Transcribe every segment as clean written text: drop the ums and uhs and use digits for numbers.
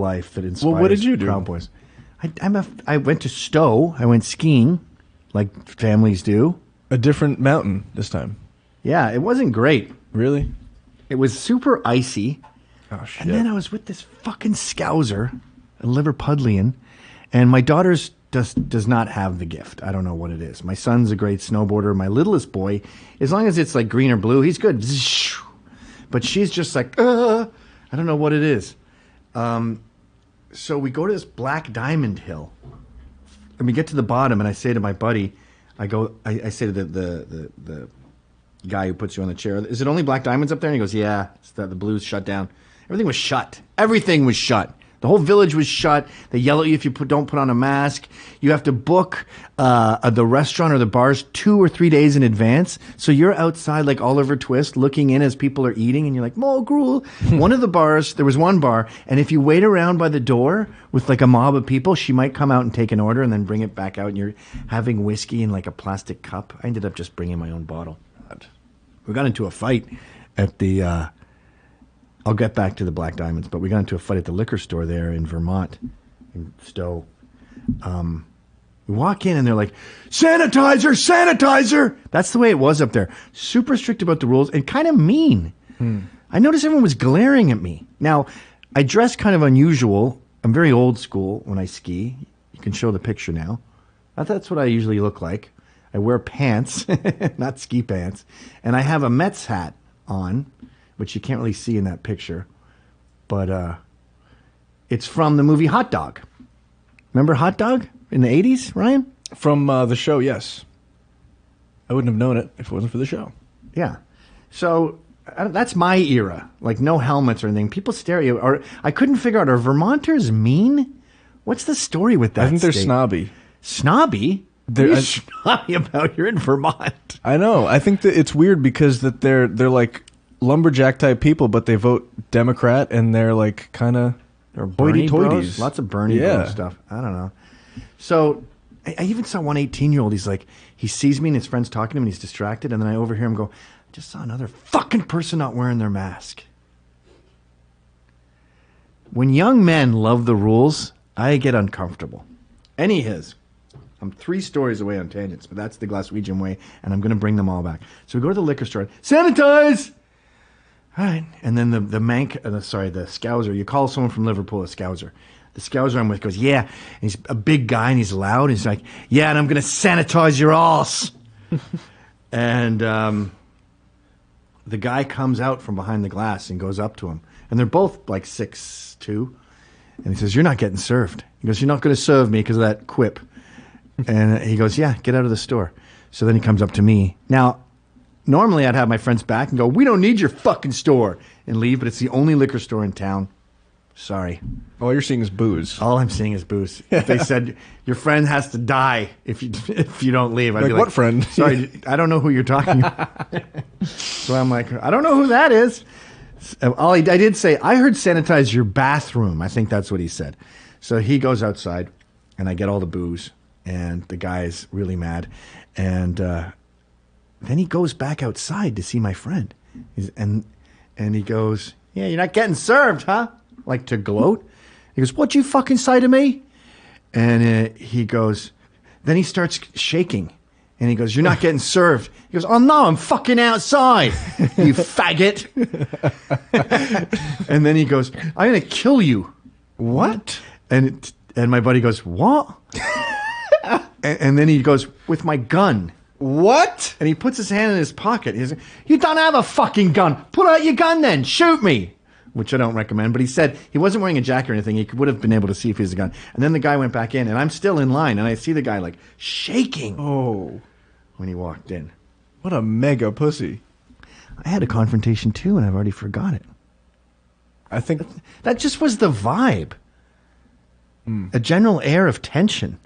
life that inspires. Well, what did you do? Proud Boys. I went to Stowe. I went skiing, like families do. A different mountain this time. Yeah, it wasn't great. Really? It was super icy. Oh shit! And then I was with this fucking scouser, a Liverpudlian, and my daughter's does not have the gift. I don't know what it is. My son's a great snowboarder. My littlest boy, as long as it's like green or blue, he's good. But she's just like, I don't know what it is. So we go to this Black Diamond Hill, and we get to the bottom, and I say to my buddy, I say to the guy who puts you on the chair, is it only black diamonds up there? And he goes, yeah, it's the blues shut down. Everything was shut. Everything was shut. The whole village was shut. They yell at you if you don't put on a mask. You have to book the restaurant or the bars 2 or 3 days in advance. So you're outside like Oliver Twist looking in as people are eating, and you're like, Mo gruel. One of the bars, there was one bar, and if you wait around by the door with like a mob of people, she might come out and take an order and then bring it back out, and you're having whiskey in like a plastic cup. I ended up just bringing my own bottle. We got into a fight at the... I'll get back to the Black Diamonds, but we got into a fight at the liquor store there in Vermont, in Stowe. We walk in and they're like, sanitizer, sanitizer. That's the way it was up there. Super strict about the rules and kind of mean. I noticed everyone was glaring at me. Now, I dress kind of unusual. I'm very old school when I ski. You can show the picture now. That's what I usually look like. I wear pants, not ski pants, and I have a Mets hat on, which you can't really see in that picture, but it's from the movie Hot Dog. Remember Hot Dog in the 80s, Ryan? From the show, yes. I wouldn't have known it if it wasn't for the show. Yeah. So that's my era. Like no helmets or anything. People stare at you. Or I couldn't figure out, are Vermonters mean? What's the story with that? I think they're state? snobby. Snobby? What are you snobby about? You're in Vermont. I know. I think that it's weird because that they're like lumberjack type people, but they vote Democrat and they're like kind of hoity-toities. Lots of Bernie bros stuff. I don't know. So I even saw one 18-year-old. He's like, he sees me and his friend's talking to him and he's distracted. And then I overhear him go, I just saw another fucking person not wearing their mask. When young men love the rules, I get uncomfortable. Any his. I'm 3 stories away on tangents, but that's the Glaswegian way, and I'm going to bring them all back. So we go to the liquor store. Sanitize! All right. And then the Scouser. You call someone from Liverpool a Scouser. The Scouser I'm with goes, yeah. And he's a big guy, and he's loud. And he's like, yeah, and I'm going to sanitize your ass. And the guy comes out from behind the glass and goes up to him. And they're both like 6'2". And he says, you're not getting served. He goes, you're not going to serve me because of that quip. And he goes, yeah, get out of the store. So then he comes up to me. Now, normally I'd have my friends back and go, we don't need your fucking store, and leave, but it's the only liquor store in town. Sorry. All you're seeing is booze. All I'm seeing is booze. If they said, your friend has to die if you don't leave, I'd be like, what friend? Sorry, I don't know who you're talking about. So I'm like, I don't know who that is. I did say, I heard sanitize your bathroom. I think that's what he said. So he goes outside, and I get all the booze. And the guy's really mad. And then he goes back outside to see my friend. And he goes, yeah, you're not getting served, huh? Like to gloat. He goes, what'd you fucking say to me? And he goes, then he starts shaking. And he goes, you're not getting served. He goes, oh no, I'm fucking outside, you faggot. And then he goes, I'm going to kill you. What? And my buddy goes, what? And then he goes, with my gun. What? And he puts his hand in his pocket. He's like, you don't have a fucking gun. Pull out your gun then. Shoot me. Which I don't recommend. But he said he wasn't wearing a jacket or anything. He would have been able to see if he has a gun. And then the guy went back in, and I'm still in line. And I see the guy like shaking. Oh. When he walked in. What a mega pussy. I had a confrontation too, and I've already forgot it. I think that just was the vibe. A general air of tension.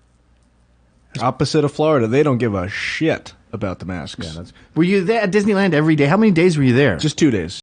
Opposite of Florida, they don't give a shit about the masks. Yeah, were you there at Disneyland every day? How many days were you there? Just 2 days.